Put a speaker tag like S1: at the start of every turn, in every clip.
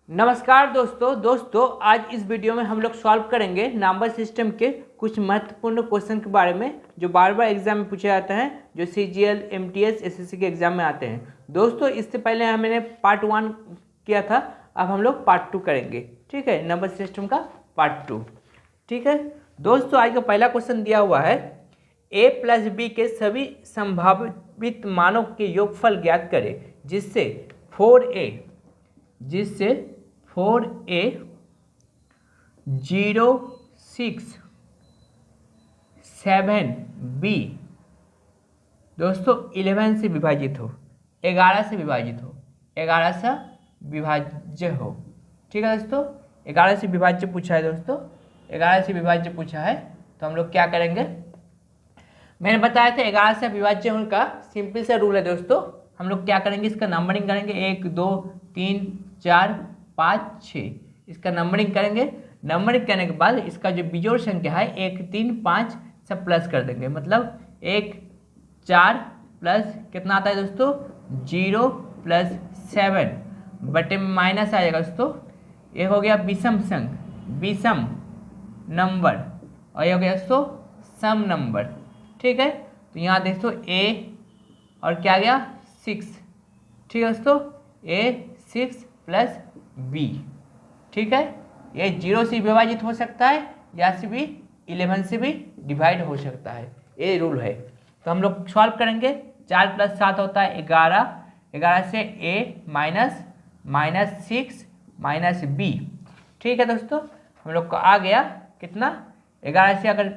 S1: नमस्कार दोस्तों आज इस वीडियो में हम लोग सॉल्व करेंगे नंबर सिस्टम के कुछ महत्वपूर्ण क्वेश्चन के बारे में जो बार बार एग्जाम में पूछे जाते हैं, जो CGL, MTS, SSC के एग्जाम में आते हैं। दोस्तों इससे पहले हमने पार्ट 1 किया था, अब हम लोग पार्ट 2 करेंगे। ठीक है, नंबर सिस्टम का पार्ट 2। ठीक है दोस्तों, आज का पहला क्वेश्चन दिया हुआ है a प्लस बी के सभी संभावित मानों के योगफल ज्ञात करें जिससे 4a 0 6 7 b दोस्तों 11 से विभाजित हो, 11 से विभाजित हो, 11 से विभाज्य हो। ठीक है दोस्तों, 11 से विभाज्य पूछा है। दोस्तों 11 से विभाज्य पूछा है तो हम लोग क्या करेंगे, मैंने बताया था 11 से विभाज्य होने का सिंपल सा रूल है। दोस्तों हम लोग क्या करेंगे, इसका नंबरिंग करेंगे 1 2 3 4 5 6, इसका नंबरिंग करेंगे। नंबरिंग करने के बाद इसका जो बिजोड़ संख्या है 1 3 5 सब प्लस कर देंगे, मतलब 1 4 प्लस कितना आता है दोस्तों 0 प्लस 7 बटे में माइनस आ जाएगा। दोस्तों ये हो गया विषम नंबर और ये हो गया दोस्तों सम नंबर। ठीक है, तो यहाँ दोस्तों a और क्या गया 6। ठीक है दोस्तों, a 6 प्लस b। ठीक है, ये 0 से विभाजित हो सकता है या से भी 11 से भी डिवाइड हो सकता है, ये रूल है। तो हम लोग सॉल्व करेंगे। 4 प्लस 7 होता है 11, 11 से a माइनस 6 माइनस b। ठीक है दोस्तों, हम लोग को आ गया कितना, 11 से अगर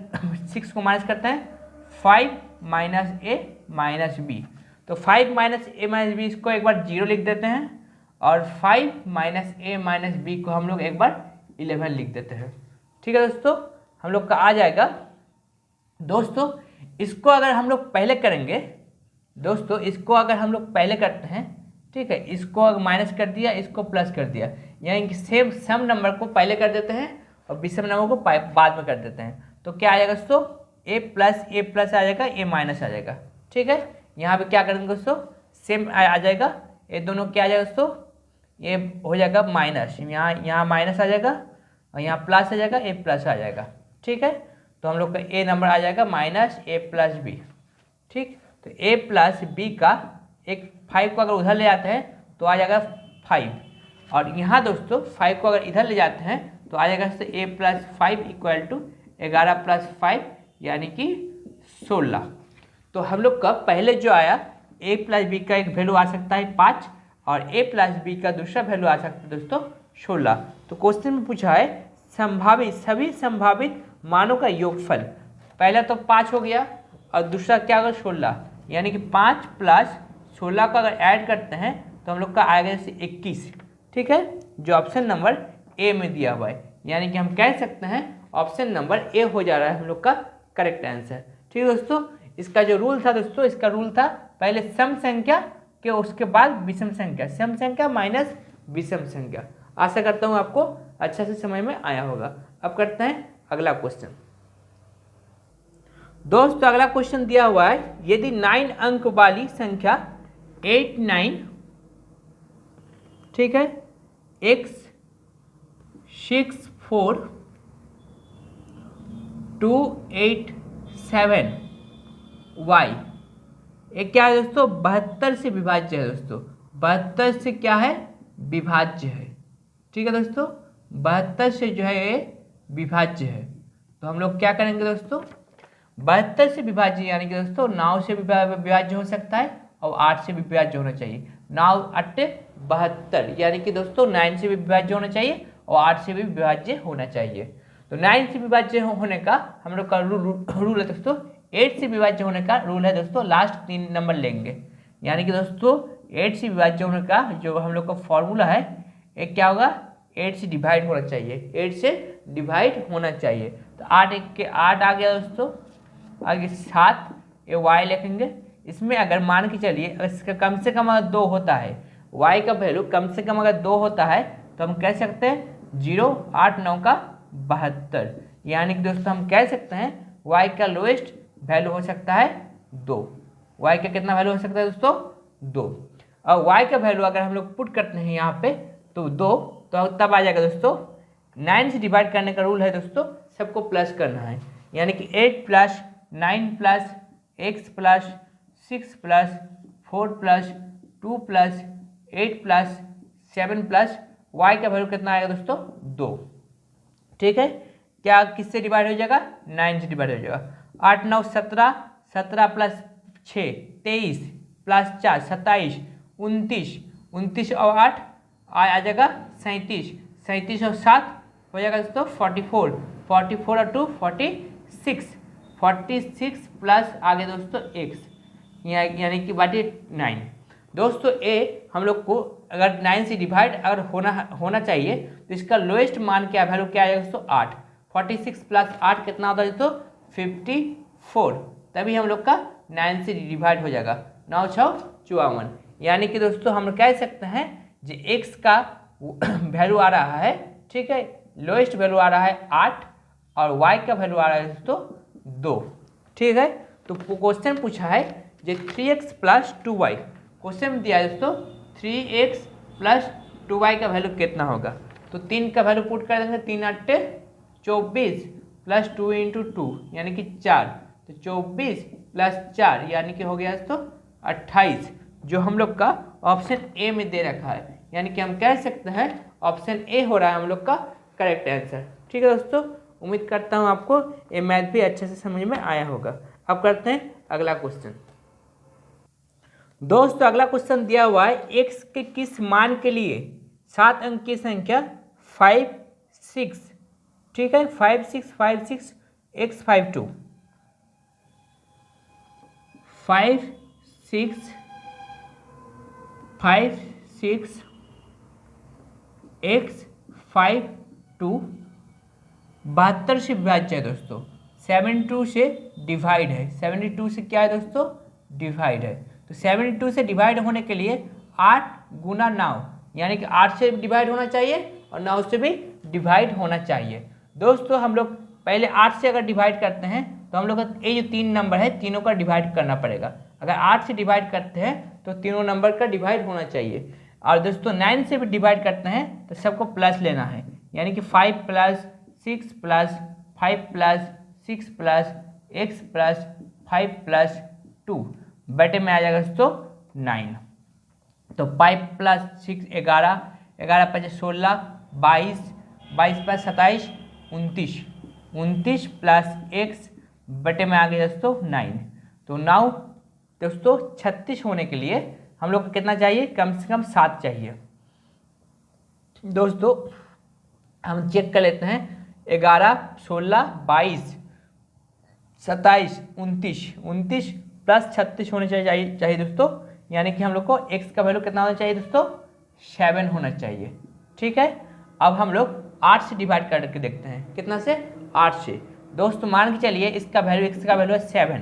S1: 6 को माइनस करते हैं 5 माइनस a माइनस b, तो 5 माइनस a माइनस b इसको एक बार 0 लिख देते हैं और 5 माइनस a माइनस b को हम लोग एक बार 11 लिख देते हैं। ठीक है दोस्तों, हम लोग का आ जाएगा। दोस्तों इसको अगर हम लोग पहले करेंगे, दोस्तों इसको अगर हम लोग पहले करते हैं, ठीक है, इसको अगर माइनस कर दिया, इसको प्लस कर दिया, यानी कि सेम सम नंबर को पहले कर देते हैं और विषम नंबर को बाद में कर देते हैं, तो क्या आ जाएगा दोस्तों a प्लस आ जाएगा, a माइनस आ जाएगा। ठीक है, यहाँ पे क्या करेंगे दोस्तों सेम आ जाएगा, ये दोनों क्या आ जाएगा दोस्तों, ये हो जाएगा माइनस, यहाँ माइनस आ जाएगा और यहाँ प्लस आ जाएगा, a प्लस आ जाएगा। ठीक है, तो हम लोग का a नंबर आ जाएगा माइनस a प्लस b। ठीक, तो a प्लस b का एक 5 को अगर उधर ले जाते हैं तो आ जाएगा 5, और यहाँ दोस्तों 5 को अगर इधर ले जाते हैं तो आ जाएगा दोस्तों a plus 5 equal to 11 plus 5 यानी कि 16। तो हम लोग का पहले जो आया a प्लस बी का एक वैल्यू आ सकता है 5 और a प्लस बी का दूसरा वैल्यू आ सकता है दोस्तों 16। तो क्वेश्चन में पूछा है सभी संभावित मानों का योगफल। पहला तो 5 हो गया और दूसरा क्या होगा 16, यानी कि 5 प्लस 16 को अगर ऐड करते हैं तो हम लोग का आएगा जैसे 21। ठीक है, जो ऑप्शन नंबर ए में दिया हुआ है, यानी कि हम कह सकते हैं ऑप्शन नंबर ए हो जा रहा है हम लोग का करेक्ट आंसर। ठीक है दोस्तों, इसका जो रूल था दोस्तों, इसका रूल था पहले सम संख्या के उसके बाद विषम संख्या, सम संख्या माइनस विषम संख्या। आशा करता हूँ आपको अच्छा से समझ में आया होगा। अब करते हैं अगला क्वेश्चन। दोस्तों अगला क्वेश्चन दिया हुआ है, यदि 9 अंक वाली संख्या 8 9, ठीक है, x 6 4 2 8 7 y, ये क्या है दोस्तों 72 से विभाज्य है। दोस्तों 72 से क्या है, विभाज्य है। ठीक है दोस्तों, 72 से जो है ये विभाज्य है। तो हम लोग क्या करेंगे दोस्तों, 72 से विभाज्य यानी कि दोस्तों 9 से विभाज्य हो सकता है और 8 से भी विभाज्य होना चाहिए। 9 8 72 यानी कि दोस्तों 9 से भी विभाज्य होना चाहिए और 8 से भी विभाज्य होना चाहिए। तो 9 से विभाज्य होने का हम लोग का रूल है दोस्तों, 8 से विभाज्य होने का रूल है दोस्तों, लास्ट 3 नंबर लेंगे, यानी कि दोस्तों 8 से विभाज्य होने का जो हम लोग का फॉर्मूला है, एक क्या होगा 8 से डिवाइड होना चाहिए, 8 से डिवाइड होना चाहिए। तो 8 1 के 8 आ गया दोस्तों, आगे 7, ये y लिखेंगे। इसमें अगर मान के चलिए इसका कम से कम अगर 2 होता है, y का वैल्यू कम से कम अगर 2 होता है तो हम कह सकते हैं 0 8 9 का 72, यानी कि दोस्तों हम कह सकते हैं y का लोएस्ट वैल्यू हो सकता है 2। y का कितना वैल्यू हो सकता है दोस्तों 2, और y का वैल्यू अगर हम लोग पुट करते हैं यहाँ पे तो 2 तो तब आ जाएगा दोस्तों 9 से डिवाइड करने का रूल है दोस्तों, सबको प्लस करना है, यानी कि 8 plus 9 plus x plus 6 plus 4 plus 2 plus 8 plus 7 plus y का वैल्यू कितना आएगा दोस्तों 2। ठीक है, क्या किससे डिवाइड हो जाएगा 9 से डिवाइड हो जाएगा। 8 9 17, 17 प्लस 6 23 प्लस 4 27 29, 29 और 8 आ जाएगा 37, 37 और 7 हो जाएगा दोस्तों 44, 44 और 2 46, 46 प्लस आगे दोस्तों x यानी कि बाटी 9। दोस्तों ए हम लोग को अगर 9 से डिवाइड अगर होना चाहिए तो इसका लोएस्ट मान क्या वैल्यू क्या आएगा दोस्तों 8। 46 प्लस 8 कितना होता है दोस्तों 54, तभी हम लोग का 9 से डिवाइड हो जाएगा। 9 6 54, यानी कि दोस्तों हम लोग कह सकते हैं जो x का वैल्यू आ रहा है, ठीक है, लोएस्ट वैल्यू आ रहा है 8 और y का वैल्यू आ रहा है दोस्तों 2। ठीक है, तो क्वेश्चन पूछा है जो 3x प्लस 2y, क्वेश्चन दिया है दोस्तों 3x प्लस 2y का वैल्यू कितना होगा, तो 3 का वैल्यू पुट कर देंगे, 3 8 24 प्लस 2 इंटू 2 यानी कि 4, तो 24 प्लस 4 यानी कि हो गया दोस्तों 28, जो हम लोग का ऑप्शन ए में दे रखा है, यानी कि हम कह सकते हैं ऑप्शन ए हो रहा है हम लोग का करेक्ट आंसर। ठीक है दोस्तों, उम्मीद करता हूँ आपको ये मैथ भी अच्छे से समझ में आया होगा। अब करते हैं अगला क्वेश्चन। दोस्तों अगला क्वेश्चन दिया हुआ है x के किस मान के लिए 7 अंक की संख्या 5 6, ठीक है, 5 6 5 6 x 5 2, 5 6 5 6 x 5 2 72 से विभाज्य है दोस्तों, 72 से डिवाइड है, 72 से क्या है दोस्तों डिवाइड है, तो 72 से डिवाइड होने के लिए 8 गुना 9 यानी कि 8 से डिवाइड होना चाहिए और 9 से भी डिवाइड होना चाहिए। दोस्तों हम लोग पहले 8 से अगर डिवाइड करते हैं तो हम लोग का ये जो 3 नंबर है तीनों का डिवाइड करना पड़ेगा। अगर 8 से डिवाइड करते हैं तो तीनों नंबर का डिवाइड होना चाहिए, और दोस्तों 9 से भी डिवाइड करते हैं तो सबको प्लस लेना है, यानी कि 5 plus 6 plus 5 plus 6 plus x plus 5 plus 2 बटे में आ जाएगा दोस्तों 9, तो 5 प्लस 6 11, 11 5 16 22, 22 प्लस 27 29, 29 प्लस x बटे में आ गया दोस्तों 9, तो 9 दोस्तों 36 होने के लिए हम लोग को कितना चाहिए, कम से कम 7 चाहिए। दोस्तों हम चेक कर लेते हैं, 11 16 22 27 29, 29 प्लस 36 होने चाहिए दोस्तों, यानी कि हम लोग को x का वैल्यू कितना होना चाहिए दोस्तों 7 होना चाहिए। ठीक है, अब हम लोग 8 से डिवाइड करके देखते हैं, कितना से 8 से। दोस्तों मान के चलिए इसका वैल्यू x का वैल्यू है 7,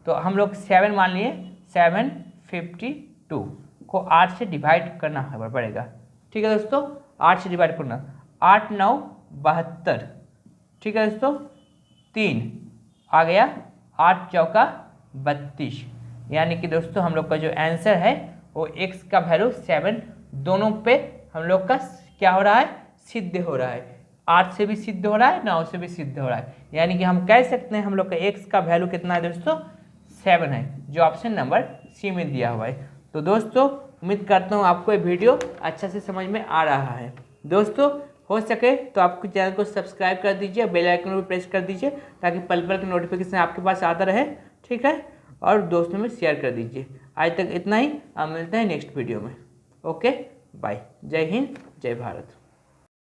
S1: तो हम लोग 7 मान लिए, 752 को 8 से डिवाइड करना पड़ेगा। ठीक है दोस्तों, 8 से डिवाइड करना, 8 9 72, ठीक है दोस्तों, 3 आ गया, 8 चौका 32, यानी कि दोस्तों हम लोग का जो आंसर है वो x का वैल्यू 7 दोनों पे हम लोग का क्या हो रहा है, सिद्ध हो रहा है। 8 से भी सिद्ध हो रहा है, 9 से भी सिद्ध हो रहा है, यानी कि हम कह सकते हैं हम लोग का x का वैल्यू कितना है दोस्तों 7 है, जो ऑप्शन नंबर सी में दिया हुआ है। तो दोस्तों उम्मीद करता हूँ आपको ये वीडियो अच्छा से समझ में आ रहा है। दोस्तों हो सके तो आपके चैनल को सब्सक्राइब कर दीजिए, बेल आइकन पर प्रेस कर दीजिए ताकि पल पल की नोटिफिकेशन आपके पास आता रहे। ठीक है, और दोस्तों में शेयर कर दीजिए। आज तक इतना ही, अब मिलते हैं नेक्स्ट वीडियो में। ओके बाय, जय हिंद जय भारत।